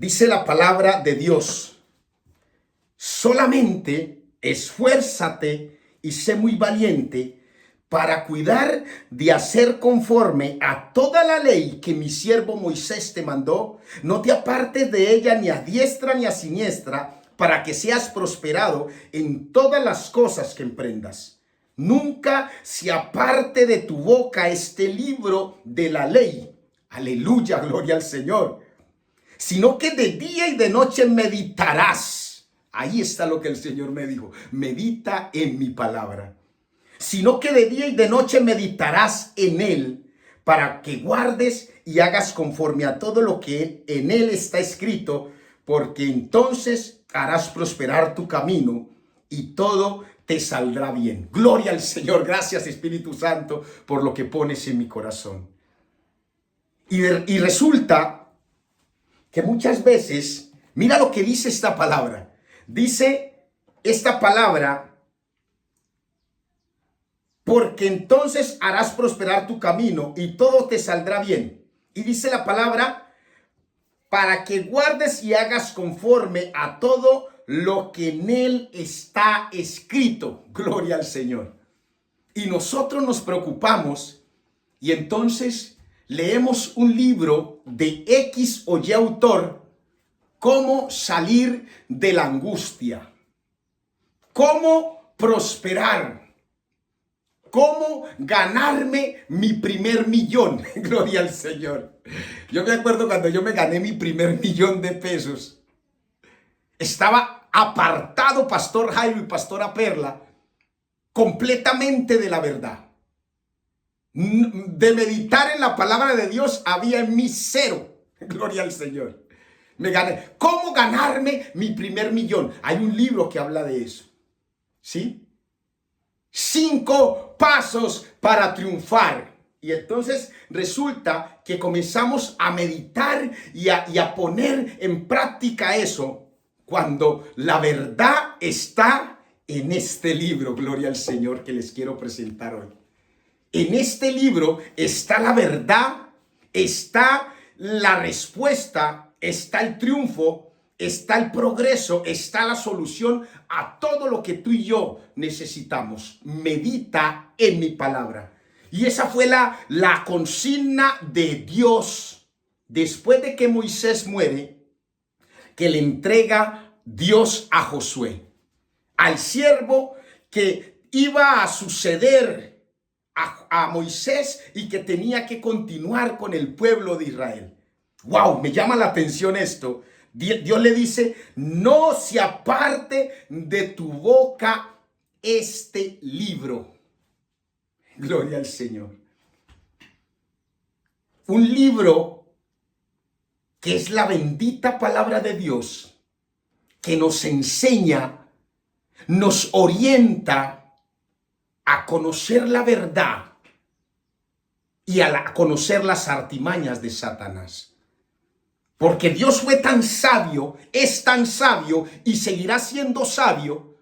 Dice la palabra de Dios: solamente esfuérzate y sé muy valiente para cuidar de hacer conforme a toda la ley que mi siervo Moisés te mandó. No te apartes de ella ni a diestra ni a siniestra, para que seas prosperado en todas las cosas que emprendas. Nunca se aparte de tu boca este libro de la ley. Aleluya, gloria al Señor. Sino que de día y de noche meditarás. Ahí está lo que el Señor me dijo: medita en mi palabra. Sino que de día y de noche meditarás en él, para que guardes y hagas conforme a todo lo que en él está escrito, porque entonces harás prosperar tu camino y todo te saldrá bien. Gloria al Señor. Gracias, Espíritu Santo, por lo que pones en mi corazón. Y resulta que muchas veces, mira lo que dice esta palabra. Dice esta palabra: porque entonces harás prosperar tu camino y todo te saldrá bien. Y dice la palabra: para que guardes y hagas conforme a todo lo que en él está escrito. Gloria al Señor. Y nosotros nos preocupamos y entonces leemos un libro de X o Y autor: cómo salir de la angustia, cómo prosperar, cómo ganarme mi primer millón. Gloria al Señor. Yo me acuerdo cuando yo me gané mi primer millón de pesos. Estaba apartado Pastor Jairo y Pastora Perla completamente de la verdad. De meditar en la palabra de Dios había en mí cero. Gloria al Señor. Me gané. ¿Cómo ganarme mi primer millón? Hay un libro que habla de eso. ¿Sí? 5 pasos para triunfar. Y entonces resulta que comenzamos a meditar y a poner en práctica eso, cuando la verdad está en este libro. Gloria al Señor, que les quiero presentar hoy. En este libro está la verdad, está la respuesta, está el triunfo, está el progreso, está la solución a todo lo que tú y yo necesitamos. Medita en mi palabra. Y esa fue la consigna de Dios después de que Moisés muere, que le entrega Dios a Josué, al siervo que iba a suceder a Moisés y que tenía que continuar con el pueblo de Israel. Wow, me llama la atención esto. Dios le dice: no se aparte de tu boca este libro. Gloria al Señor. Un libro que es la bendita palabra de Dios, que nos enseña, nos orienta a conocer la verdad y a conocer las artimañas de Satanás. Porque Dios fue tan sabio, es tan sabio y seguirá siendo sabio,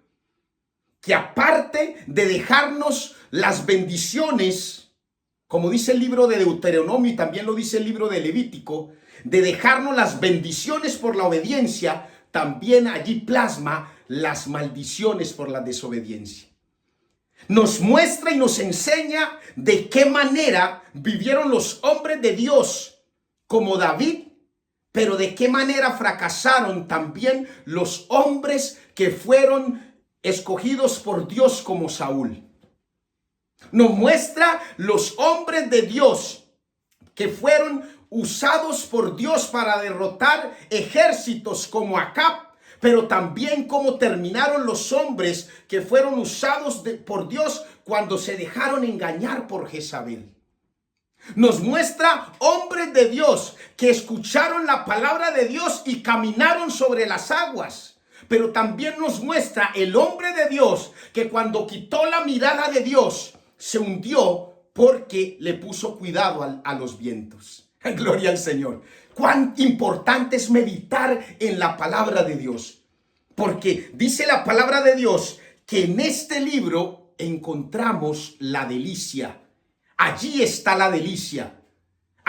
que aparte de dejarnos las bendiciones, como dice el libro de Deuteronomio y también lo dice el libro de Levítico, de dejarnos las bendiciones por la obediencia, también allí plasma las maldiciones por la desobediencia. Nos muestra y nos enseña de qué manera vivieron los hombres de Dios como David, pero de qué manera fracasaron también los hombres que fueron escogidos por Dios como Saúl. Nos muestra los hombres de Dios que fueron usados por Dios para derrotar ejércitos como Acab, pero también cómo terminaron los hombres que fueron usados por Dios cuando se dejaron engañar por Jezabel. Nos muestra hombres de Dios que escucharon la palabra de Dios y caminaron sobre las aguas. Pero también nos muestra el hombre de Dios que cuando quitó la mirada de Dios se hundió porque le puso cuidado a los vientos. Gloria al Señor. Cuán importante es meditar en la palabra de Dios. Porque dice la palabra de Dios que en este libro encontramos la delicia. Allí está la delicia.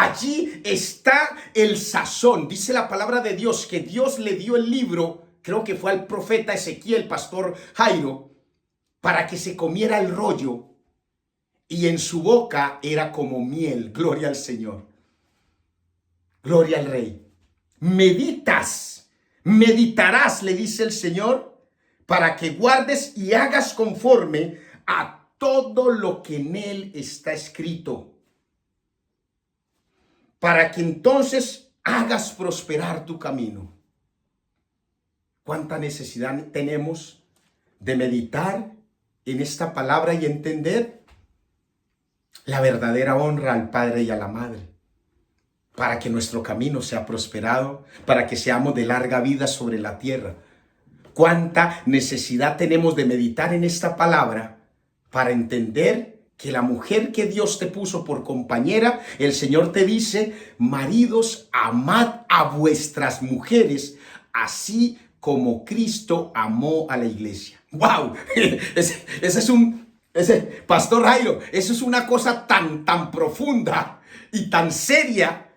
Allí está el sazón. Dice la palabra de Dios que Dios le dio el libro, creo que fue al profeta Ezequiel, pastor Jairo, para que se comiera el rollo, y en su boca era como miel. Gloria al Señor. Gloria al Rey. Meditarás, le dice el Señor, para que guardes y hagas conforme a todo lo que en él está escrito, para que entonces hagas prosperar tu camino. ¿Cuánta necesidad tenemos de meditar en esta palabra y entender la verdadera honra al Padre y a la Madre, para que nuestro camino sea prosperado, para que seamos de larga vida sobre la tierra? ¿Cuánta necesidad tenemos de meditar en esta palabra para entender que la mujer que Dios te puso por compañera, el Señor te dice: maridos, amad a vuestras mujeres, así como Cristo amó a la iglesia? ¡Wow! Ese Pastor Jairo, eso es una cosa tan profunda y tan seria.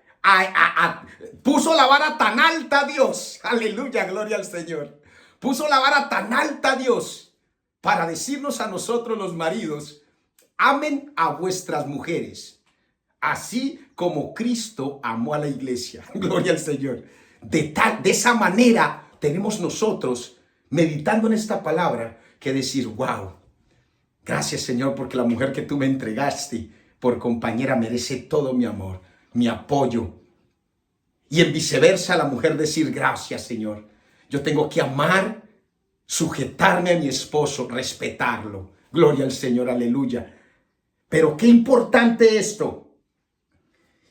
Puso la vara tan alta Dios. Aleluya, gloria al Señor. Puso la vara tan alta Dios para decirnos a nosotros los maridos: amen a vuestras mujeres, así como Cristo amó a la iglesia. Gloria al Señor. De esa manera tenemos nosotros, meditando en esta palabra, que decir: wow, gracias Señor, porque la mujer que tú me entregaste por compañera merece todo mi amor, mi apoyo. Y en viceversa, la mujer decir: gracias Señor, yo tengo que amar, sujetarme a mi esposo, respetarlo. Gloria al Señor, aleluya. Pero qué importante esto.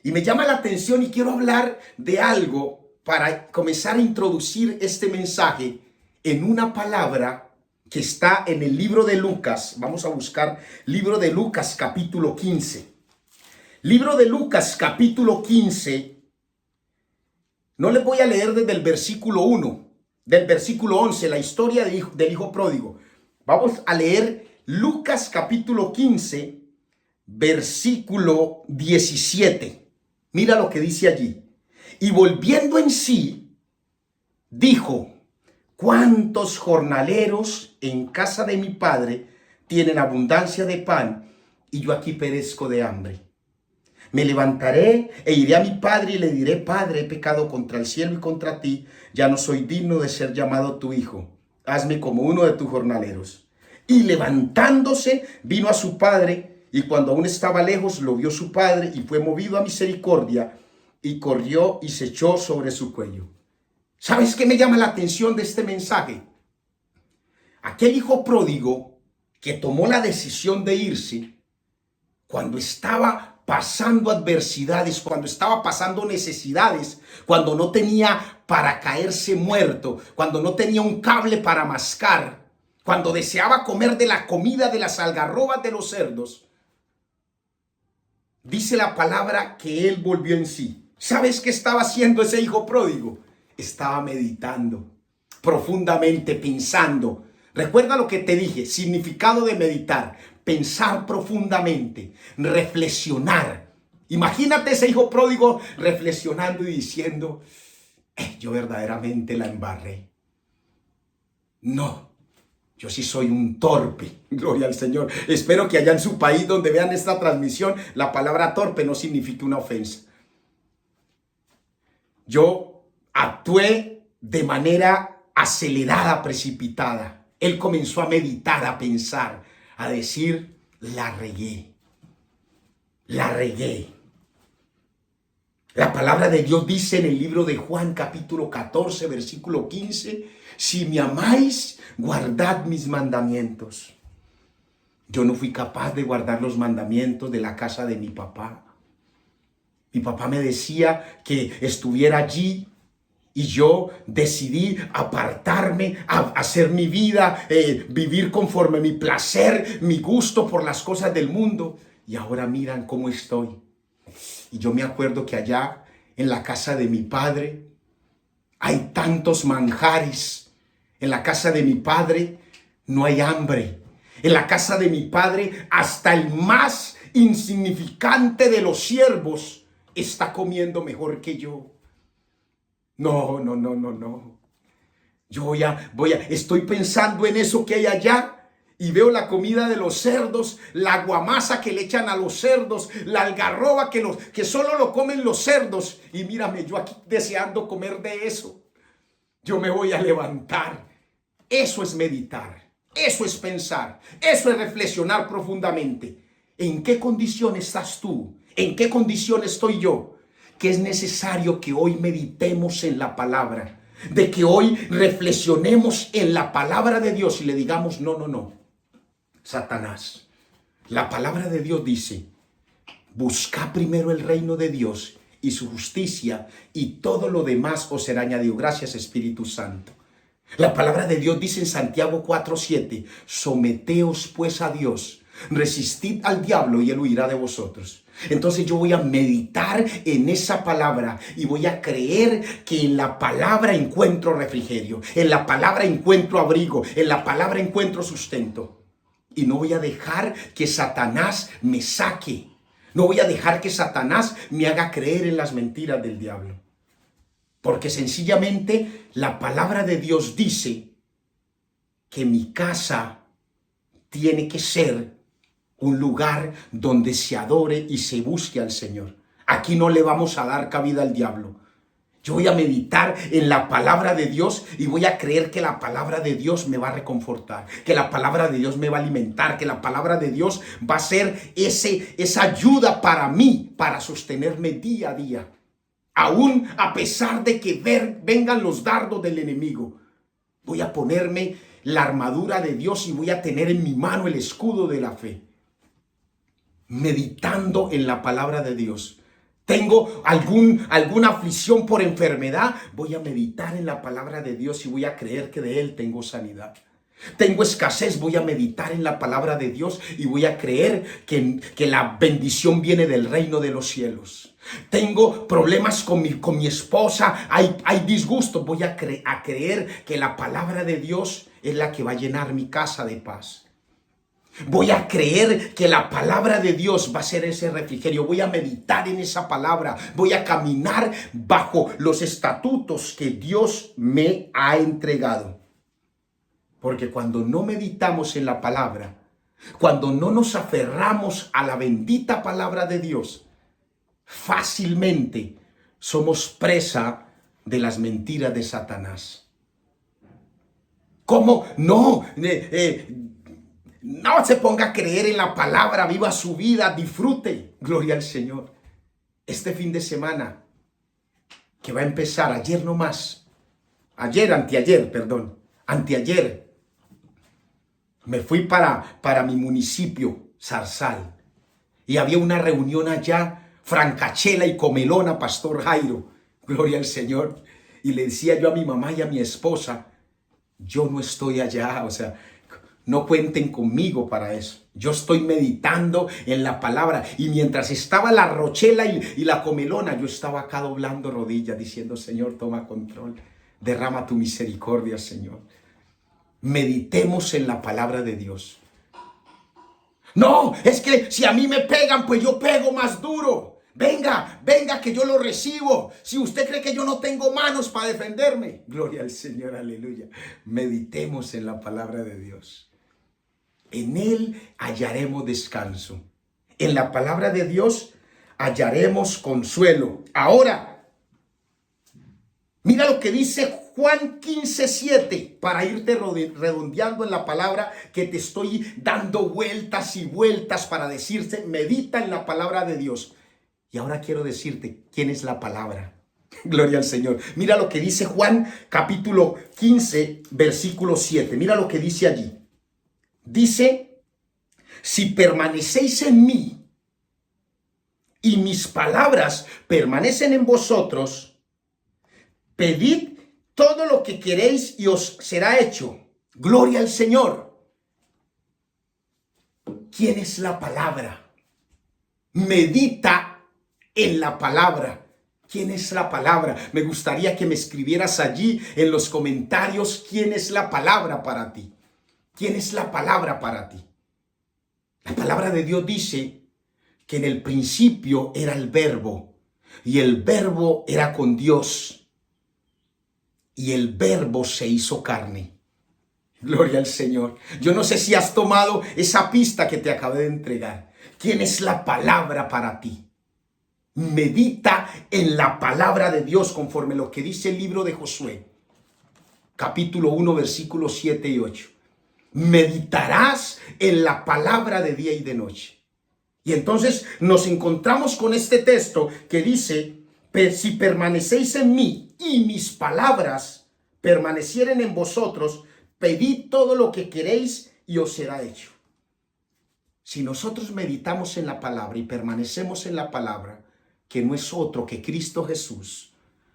Y me llama la atención y quiero hablar de algo para comenzar a introducir este mensaje en una palabra que está en el libro de Lucas. Vamos a buscar libro de Lucas capítulo 15. Libro de Lucas capítulo 15. No les voy a leer desde el versículo 1, del versículo 11, la historia del hijo pródigo. Vamos a leer Lucas capítulo 15, versículo 17. Mira lo que dice allí. Y volviendo en sí, dijo: ¿cuántos jornaleros en casa de mi padre tienen abundancia de pan y yo aquí perezco de hambre? Me levantaré e iré a mi padre y le diré: Padre, he pecado contra el cielo y contra ti, ya no soy digno de ser llamado tu hijo. Hazme como uno de tus jornaleros. Y levantándose, vino a su padre, y cuando aún estaba lejos, lo vio su padre, y fue movido a misericordia, y corrió y se echó sobre su cuello. ¿Sabes qué me llama la atención de este mensaje? Aquel hijo pródigo que tomó la decisión de irse cuando estaba pasando adversidades, cuando estaba pasando necesidades, cuando no tenía para caerse muerto, cuando no tenía un cable para mascar, cuando deseaba comer de la comida de las algarrobas de los cerdos. Dice la palabra que él volvió en sí. ¿Sabes qué estaba haciendo ese hijo pródigo? Estaba meditando profundamente, pensando. Recuerda lo que te dije, significado de meditar: pensar profundamente, reflexionar. Imagínate ese hijo pródigo reflexionando y diciendo: yo verdaderamente la embarré. No, yo sí soy un torpe. Gloria al Señor. Espero que allá en su país donde vean esta transmisión, la palabra torpe no signifique una ofensa. Yo actué de manera acelerada, precipitada. Él comenzó a meditar, a pensar, a decir: la regué. La regué. La palabra de Dios dice en el libro de Juan capítulo 14, versículo 15: si me amáis, guardad mis mandamientos. Yo no fui capaz de guardar los mandamientos de la casa de mi papá. Mi papá me decía que estuviera allí y yo decidí apartarme, a hacer mi vida, vivir conforme mi placer, mi gusto por las cosas del mundo. Y ahora miran cómo estoy. Y yo me acuerdo que allá en la casa de mi padre hay tantos manjares. En la casa de mi padre no hay hambre. En la casa de mi padre hasta el más insignificante de los siervos está comiendo mejor que yo. No, no, no, no, no. Yo estoy pensando en eso que hay allá. Y veo la comida de los cerdos, la guamasa que le echan a los cerdos, la algarroba que solo lo comen los cerdos. Y mírame, yo aquí deseando comer de eso. Yo me voy a levantar. Eso es meditar. Eso es pensar. Eso es reflexionar profundamente. ¿En qué condición estás tú? ¿En qué condición estoy yo? Que es necesario que hoy meditemos en la palabra. De que hoy reflexionemos en la palabra de Dios y le digamos, no, no, no. Satanás, la palabra de Dios dice, busca primero el reino de Dios y su justicia y todo lo demás os será añadido. Gracias, Espíritu Santo. La palabra de Dios dice en Santiago 4:7, someteos pues a Dios, resistid al diablo y él huirá de vosotros. Entonces yo voy a meditar en esa palabra y voy a creer que en la palabra encuentro refrigerio, en la palabra encuentro abrigo, en la palabra encuentro sustento. Y no voy a dejar que Satanás me saque. No voy a dejar que Satanás me haga creer en las mentiras del diablo. Porque sencillamente la palabra de Dios dice que mi casa tiene que ser un lugar donde se adore y se busque al Señor. Aquí no le vamos a dar cabida al diablo. Yo voy a meditar en la palabra de Dios y voy a creer que la palabra de Dios me va a reconfortar, que la palabra de Dios me va a alimentar, que la palabra de Dios va a ser esa ayuda para mí, para sostenerme día a día. Aún a pesar de que vengan los dardos del enemigo, voy a ponerme la armadura de Dios y voy a tener en mi mano el escudo de la fe. Meditando en la palabra de Dios. Tengo alguna aflicción por enfermedad, voy a meditar en la palabra de Dios y voy a creer que de Él tengo sanidad. Tengo escasez, voy a meditar en la palabra de Dios y voy a creer que la bendición viene del reino de los cielos. Tengo problemas con mi esposa, hay disgustos, voy a creer que la palabra de Dios es la que va a llenar mi casa de paz. Voy a creer que la palabra de Dios va a ser ese refrigerio. Voy a meditar en esa palabra. Voy a caminar bajo los estatutos que Dios me ha entregado. Porque cuando no meditamos en la palabra, cuando no nos aferramos a la bendita palabra de Dios, fácilmente somos presa de las mentiras de Satanás. ¿Cómo? No, no se ponga a creer en la palabra, viva su vida, disfrute. Gloria al Señor. Este fin de semana que va a empezar, anteayer, me fui para mi municipio, Zarzal, y había una reunión allá, francachela y comelona, Pastor Jairo, gloria al Señor, y le decía yo a mi mamá y a mi esposa, yo no estoy allá, o sea, no cuenten conmigo para eso. Yo estoy meditando en la palabra. Y mientras estaba la rochela y la comelona, yo estaba acá doblando rodillas diciendo, Señor, toma control. Derrama tu misericordia, Señor. Meditemos en la palabra de Dios. No, es que si a mí me pegan, pues yo pego más duro. Venga, que yo lo recibo. Si usted cree que yo no tengo manos para defenderme. Gloria al Señor, aleluya. Meditemos en la palabra de Dios. En Él hallaremos descanso. En la palabra de Dios hallaremos consuelo. Ahora, mira lo que dice Juan 15:7, para irte redondeando en la palabra que te estoy dando vueltas y vueltas para decirte, medita en la palabra de Dios. Y ahora quiero decirte quién es la palabra. Gloria al Señor. Mira lo que dice Juan capítulo 15, versículo 7. Mira lo que dice allí. Dice, si permanecéis en mí y mis palabras permanecen en vosotros, pedid todo lo que queréis y os será hecho. Gloria al Señor. ¿Quién es la palabra? Medita en la palabra. ¿Quién es la palabra? Me gustaría que me escribieras allí en los comentarios quién es la palabra para ti. ¿Quién es la palabra para ti? La palabra de Dios dice que en el principio era el verbo. y el Verbo era con Dios, y el Verbo se hizo carne. Gloria al Señor. Yo no sé si has tomado esa pista que te acabé de entregar. ¿Quién es la palabra para ti? Medita en la palabra de Dios conforme lo que dice el libro de Josué, capítulo 1, versículos 7 y 8. Meditarás en la palabra de día y de noche. Y entonces nos encontramos con este texto que dice: si permanecéis en mí y mis palabras permanecieren en vosotros, pedid todo lo que queréis y os será hecho. Si nosotros meditamos en la palabra y permanecemos en la palabra, que no es otro que Cristo Jesús,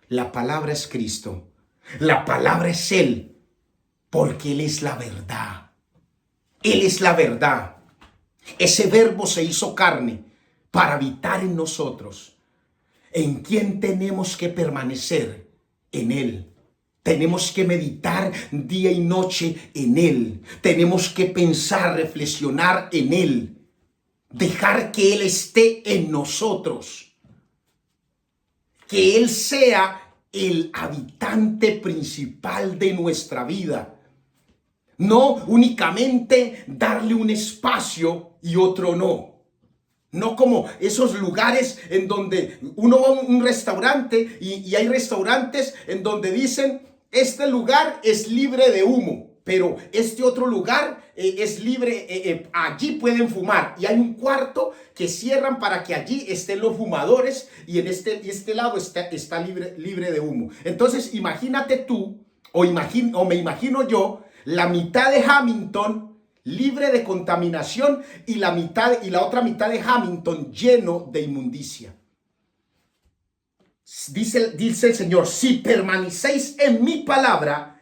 la palabra es Cristo, la palabra es Él, porque Él es la verdad. Él es la verdad. Ese Verbo se hizo carne para habitar en nosotros. ¿En quién tenemos que permanecer? En Él. Tenemos que meditar día y noche en Él. Tenemos que pensar, reflexionar en Él. Dejar que Él esté en nosotros. Que Él sea el habitante principal de nuestra vida. No únicamente darle un espacio y otro no. No como esos lugares en donde uno va a un restaurante y hay restaurantes en donde dicen: este lugar es libre de humo, pero este otro lugar es libre, allí pueden fumar. Y hay un cuarto que cierran para que allí estén los fumadores y en este lado está libre de humo. Entonces imagínate tú, o me imagino yo, la mitad de Hamilton libre de contaminación y la otra mitad de Hamilton lleno de inmundicia. Dice el Señor: si permanecéis en mi palabra,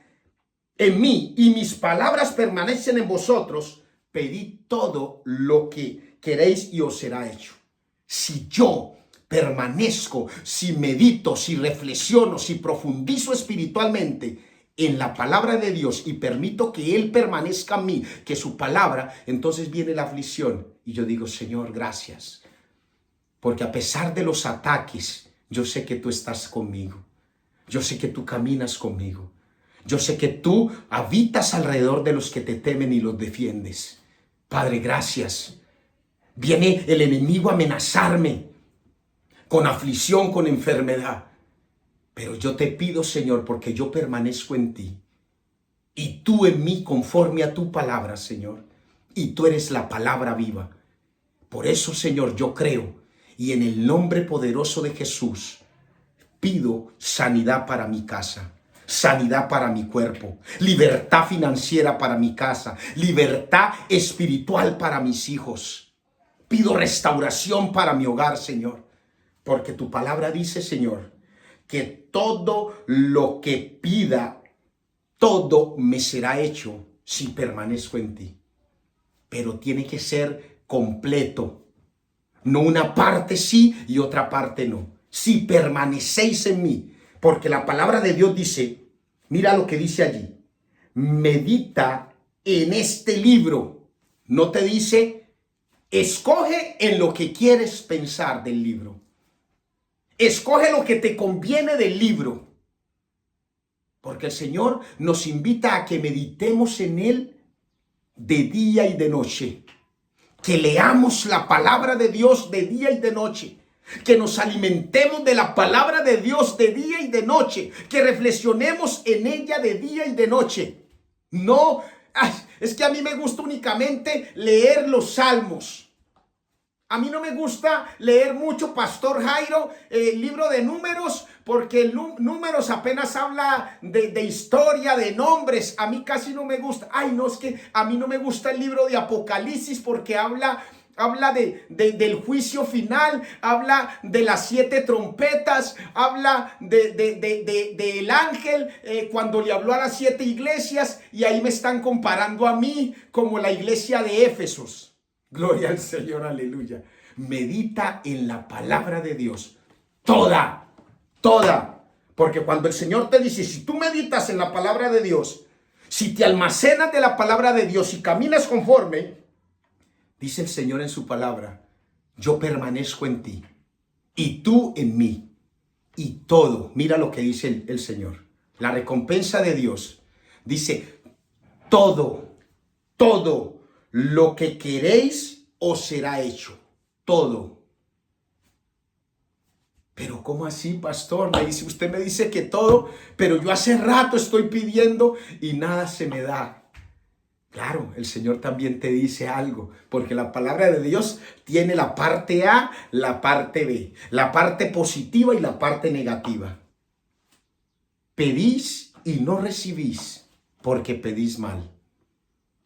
en mí, y mis palabras permanecen en vosotros, pedid todo lo que queréis y os será hecho. Si yo permanezco, si medito, si reflexiono, si profundizo espiritualmente en la palabra de Dios y permito que Él permanezca en mí, que su palabra, entonces viene la aflicción y yo digo: Señor, gracias, porque a pesar de los ataques, yo sé que tú estás conmigo, yo sé que tú caminas conmigo, yo sé que tú habitas alrededor de los que te temen y los defiendes. Padre, gracias. Viene el enemigo a amenazarme con aflicción, con enfermedad. Pero yo te pido, Señor, porque yo permanezco en ti y tú en mí conforme a tu palabra, Señor. Y tú eres la palabra viva. Por eso, Señor, yo creo y en el nombre poderoso de Jesús pido sanidad para mi casa, sanidad para mi cuerpo, libertad financiera para mi casa, libertad espiritual para mis hijos. Pido restauración para mi hogar, Señor, porque tu palabra dice, Señor, que todo lo que pida, todo me será hecho si permanezco en ti. Pero tiene que ser completo, no una parte sí y otra parte no. Si permanecéis en mí, porque la palabra de Dios dice, mira lo que dice allí: medita en este libro. No te dice, escoge en lo que quieres pensar del libro. Escoge lo que te conviene del libro. Porque el Señor nos invita a que meditemos en Él de día y de noche. Que leamos la palabra de Dios de día y de noche. Que nos alimentemos de la palabra de Dios de día y de noche. Que reflexionemos en ella de día y de noche. No, es que a mí me gusta únicamente leer los salmos. A mí no me gusta leer mucho, Pastor Jairo, el libro de Números, porque el Números apenas habla de historia, de nombres. A mí casi no me gusta. Ay, no, es que a mí no me gusta el libro de Apocalipsis porque habla del juicio final, habla de las 7 trompetas, habla del ángel cuando le habló a las 7 iglesias, y ahí me están comparando a mí como la iglesia de Éfesos. Gloria al Señor, aleluya. Medita en la palabra de Dios, toda. Porque cuando el Señor te dice, si tú meditas en la palabra de Dios, si te almacenas de la palabra de Dios y caminas conforme, dice el Señor en su palabra, yo permanezco en ti y tú en mí. y todo. Mira lo que dice el Señor. La recompensa de Dios. Dice, todo lo que queréis os será hecho. Todo. Pero ¿cómo así, pastor? Usted me dice que todo, pero yo hace rato estoy pidiendo y nada se me da. Claro, el Señor también te dice algo, porque la palabra de Dios tiene la parte A, la parte B, la parte positiva y la parte negativa. Pedís y no recibís, porque pedís mal,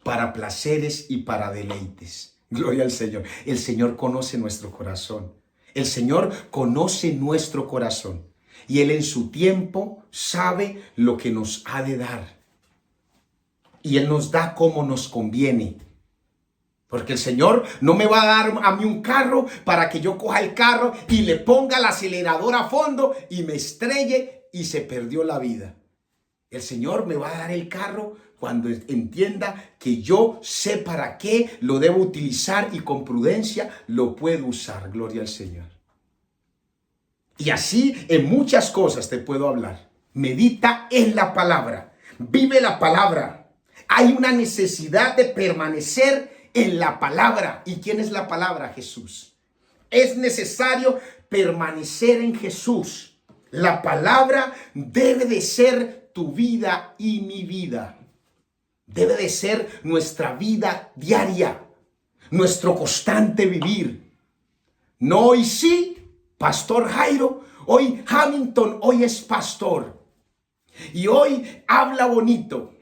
para placeres y para deleites. Gloria al Señor. El Señor conoce nuestro corazón. El Señor conoce nuestro corazón. Y Él en su tiempo sabe lo que nos ha de dar. Y Él nos da como nos conviene. Porque el Señor no me va a dar a mí un carro para que yo coja el carro y le ponga el acelerador a fondo y me estrelle y se perdió la vida. El Señor me va a dar el carro cuando entienda que yo sé para qué lo debo utilizar y con prudencia lo puedo usar. Gloria al Señor. Y así en muchas cosas te puedo hablar. Medita en la palabra. Vive la palabra. Hay una necesidad de permanecer en la palabra. ¿Y quién es la palabra? Jesús. Es necesario permanecer en Jesús. La palabra debe de ser tu vida y mi vida. Debe de ser nuestra vida diaria, nuestro constante vivir. No hoy sí, Pastor Jairo, hoy Hamilton, hoy es pastor. Y hoy habla bonito,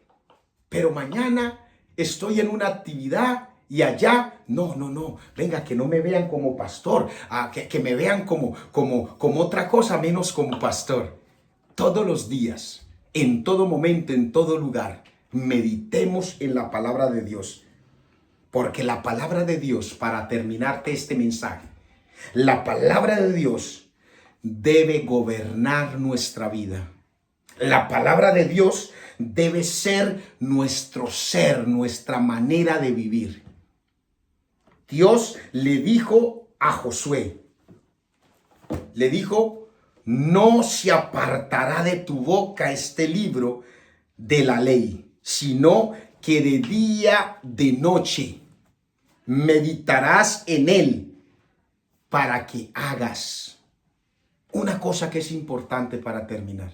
pero mañana estoy en una actividad y allá, no, venga, que no me vean como pastor, que me vean como otra cosa menos como pastor. Todos los días, en todo momento, en todo lugar, meditemos en la palabra de Dios. Porque la palabra de Dios, para terminarte este mensaje, la palabra de Dios debe gobernar nuestra vida. La palabra de Dios debe ser, nuestra manera de vivir. Dios le dijo a Josué, le dijo, no se apartará de tu boca este libro de la ley, sino que de día, de noche, meditarás en él para que hagas. Una cosa que es importante para terminar.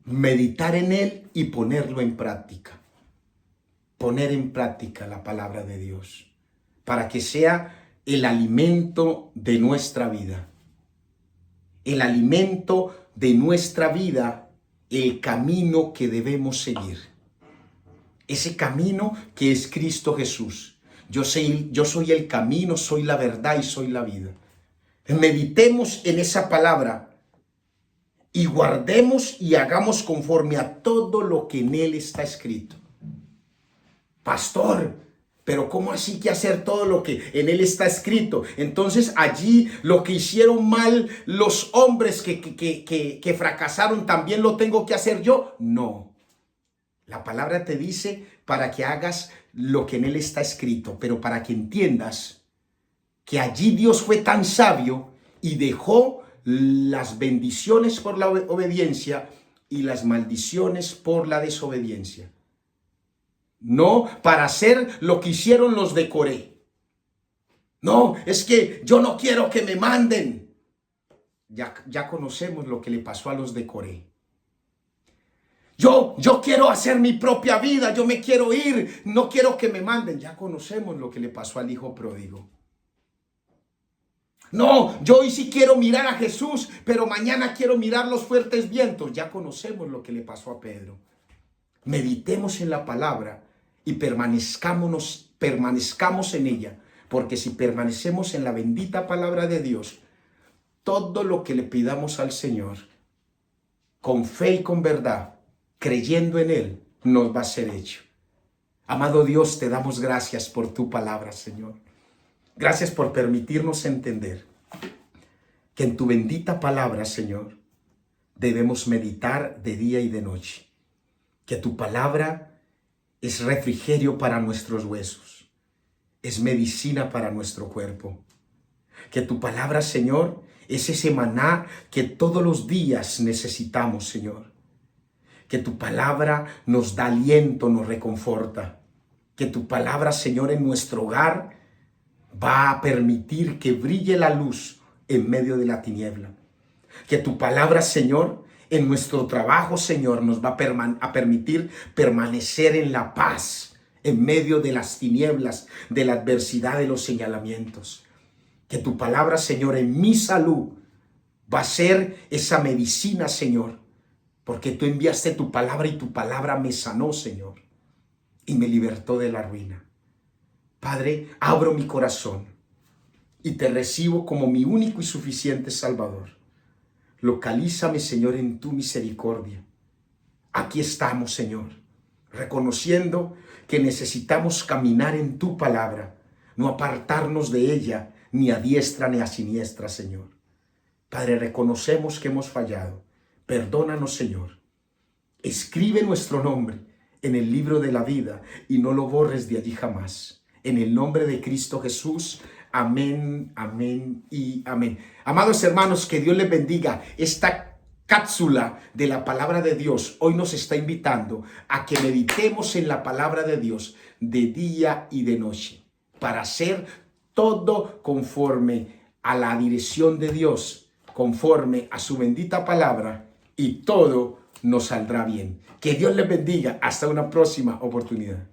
Meditar en él y ponerlo en práctica. Poner en práctica la palabra de Dios para que sea el alimento de nuestra vida. El alimento de nuestra vida, el camino que debemos seguir. Ese camino que es Cristo Jesús. Yo soy el camino, soy la verdad y soy la vida. Meditemos en esa palabra y guardemos y hagamos conforme a todo lo que en él está escrito. Pastor, pero ¿cómo así que hacer todo lo que en él está escrito? Entonces allí lo que hicieron mal los hombres que fracasaron, ¿también lo tengo que hacer yo? No. La palabra te dice para que hagas lo que en él está escrito, pero para que entiendas que allí Dios fue tan sabio y dejó las bendiciones por la obediencia y las maldiciones por la desobediencia. No para hacer lo que hicieron los de Coré. No, es que yo no quiero que me manden. Ya conocemos lo que le pasó a los de Coré. Yo quiero hacer mi propia vida, yo me quiero ir, no quiero que me manden. Ya conocemos lo que le pasó al hijo pródigo. No, yo hoy sí quiero mirar a Jesús, pero mañana quiero mirar los fuertes vientos. Ya conocemos lo que le pasó a Pedro. Meditemos en la palabra y permanezcamos en ella, porque si permanecemos en la bendita palabra de Dios, todo lo que le pidamos al Señor, con fe y con verdad, creyendo en él, nos va a ser hecho. Amado Dios, te damos gracias por tu palabra, Señor. Gracias por permitirnos entender que en tu bendita palabra, Señor, debemos meditar de día y de noche. Que tu palabra es refrigerio para nuestros huesos, es medicina para nuestro cuerpo. Que tu palabra, Señor, Es ese maná que todos los días necesitamos, Señor. Que tu palabra nos da aliento, nos reconforta. Que tu palabra, Señor, en nuestro hogar va a permitir que brille la luz en medio de la tiniebla. Que tu palabra, Señor, en nuestro trabajo, Señor, nos va a permitir permanecer en la paz en medio de las tinieblas, de la adversidad, de los señalamientos. Que tu palabra, Señor, en mi salud va a ser esa medicina, Señor, porque tú enviaste tu palabra y tu palabra me sanó, Señor, y me libertó de la ruina. Padre, abro mi corazón y te recibo como mi único y suficiente Salvador. Localízame, Señor, en tu misericordia. Aquí estamos, Señor, reconociendo que necesitamos caminar en tu palabra, no apartarnos de ella, ni a diestra ni a siniestra, Señor. Padre, reconocemos que hemos fallado. Perdónanos, Señor. Escribe nuestro nombre en el libro de la vida y no lo borres de allí jamás. En el nombre de Cristo Jesús. Amén, amén y amén. Amados hermanos, que Dios les bendiga. Esta cápsula de la palabra de Dios hoy nos está invitando a que meditemos en la palabra de Dios de día y de noche para hacer todo conforme a la dirección de Dios, conforme a su bendita palabra, y todo nos saldrá bien. Que Dios les bendiga. Hasta una próxima oportunidad.